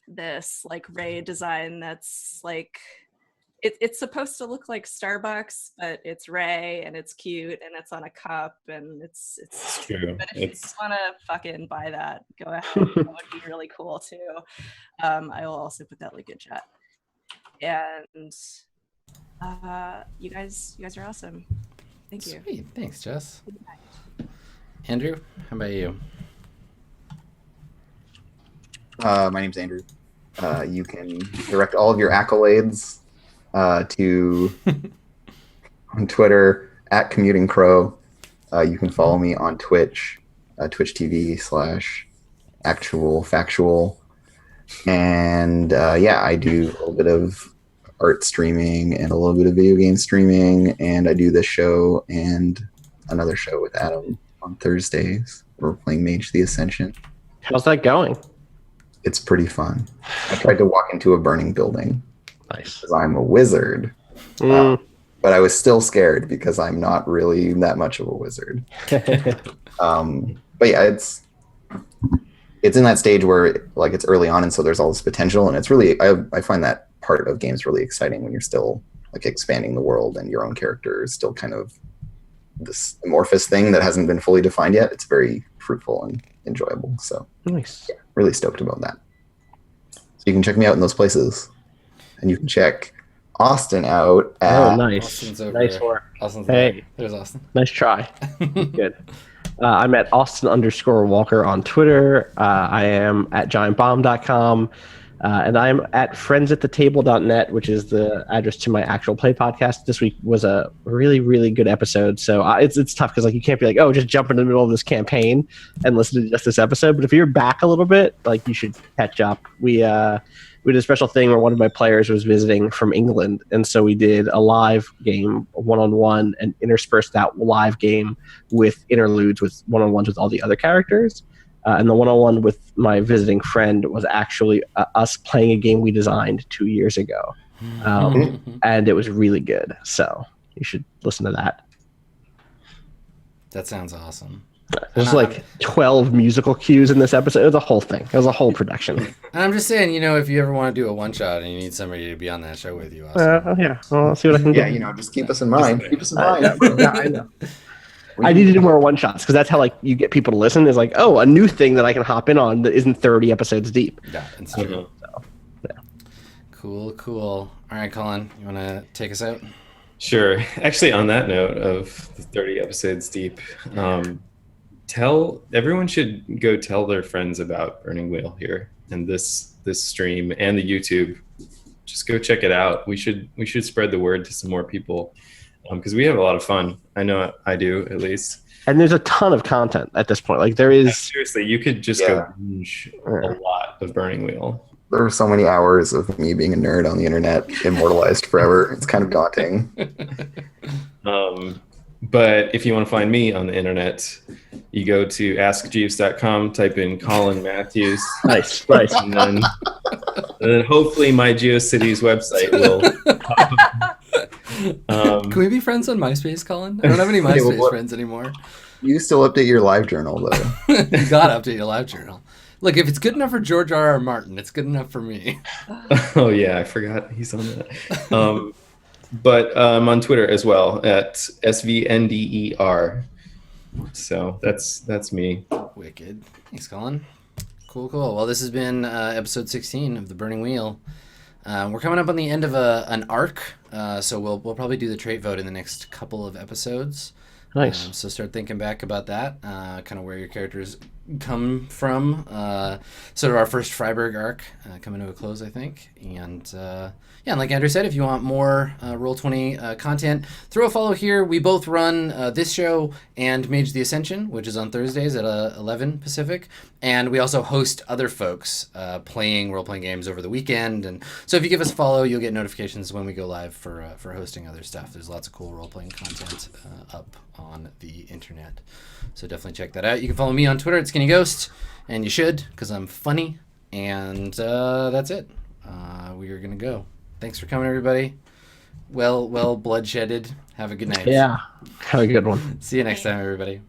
this like Rey design that's like it's supposed to look like Starbucks, but it's Rey and it's cute and it's on a cup and it's true. But if you just want to fucking buy that, go ahead. That would be really cool too. I will also put that link in chat. And you guys are awesome. Thank you. Sweet. Thanks, Jess. Andrew, how about you? My name's Andrew. You can direct all of your accolades to on Twitter at Commuting Crow. You can follow me on Twitch, Twitch TV/actual factual. And I do a little bit of art streaming and a little bit of video game streaming, and I do this show and another show with Adam on Thursdays. We're playing Mage the Ascension. How's that going? It's pretty fun. I tried to walk into a burning building. Nice. Because I'm a wizard. But I was still scared because I'm not really that much of a wizard. But yeah, it's in that stage where like it's early on, and so there's all this potential, and it's really I find that part of games really exciting when you're still like expanding the world and your own character is still kind of this amorphous thing that hasn't been fully defined yet. It's very fruitful and enjoyable. So Nice. yeah, really stoked about that. So you can check me out in those places. And you can check Austin out at... Oh, nice. Austin's over Nice there. work. Austin's Hey. there. There's Austin. Nice try. Good. I'm at Austin_Walker on Twitter. I am at giantbomb.com. And I'm at friendsatthetable.net, which is the address to my actual play podcast. This week was a really, really good episode. So it's tough because like you can't be like, oh, just jump in the middle of this campaign and listen to just this episode. But if you're back a little bit, like you should catch up. We did a special thing where one of my players was visiting from England, and so we did a live game, one-on-one, and interspersed that live game with interludes with one-on-ones with all the other characters. And the one-on-one with my visiting friend was actually us playing a game we designed 2 years ago. And it was really good. So you should listen to that. That sounds awesome. There's like 12 musical cues in this episode. It was a whole thing. It was a whole production. And I'm just saying, if you ever want to do a one-shot and you need somebody to be on that show with you, Austin. Yeah, well, I'll see what I can do. Yeah, just keep us in mind. Keep us in mind. Yeah, I know. I need to do more one-shots because that's how like you get people to listen. Is like, oh, a new thing that I can hop in on that isn't 30 episodes deep. Yeah, it's true. So, yeah. Cool. All right, Colin, you want to take us out? Sure. Actually, on that note of the 30 episodes deep, everyone should go tell their friends about Burning Wheel here and this stream and the YouTube. Just go check it out. We should spread the word to some more people because we have a lot of fun. I know I do, at least. And there's a ton of content at this point. Like there is seriously, you could just go binge a lot of Burning Wheel. There are so many hours of me being a nerd on the internet immortalized forever. It's kind of daunting. But if you want to find me on the internet, you go to askjeeves.com, type in Colin Matthews. Nice. And then hopefully my GeoCities website will pop up. Can we be friends on MySpace, Colin? I don't have any MySpace friends anymore. You still update your live journal, though. You gotta update your live journal. Look, if it's good enough for George R.R. Martin, it's good enough for me. Oh, yeah, I forgot he's on that. But I'm on Twitter as well at SVNDER. So that's me. Wicked. Thanks, Colin. Cool. Well, this has been episode 16 of The Burning Wheel. We're coming up on the end of an arc, so we'll probably do the trait vote in the next couple of episodes. Nice. So start thinking back about that, kind of where your characters come from. Sort of our first Freiburg arc coming to a close, I think. And and like Andrew said, if you want more Roll20 content, throw a follow here. We both run this show and Mage the Ascension, which is on Thursdays at 11 Pacific. And we also host other folks playing role-playing games over the weekend. And so if you give us a follow, you'll get notifications when we go live for hosting other stuff. There's lots of cool role-playing content up on the internet. So definitely check that out. You can follow me on Twitter at Skinny Ghost, and you should, because I'm funny. And that's it. We are going to go. Thanks for coming, everybody. Well bloodshedded. Have a good night. Yeah. Have a good one. See you next time, everybody.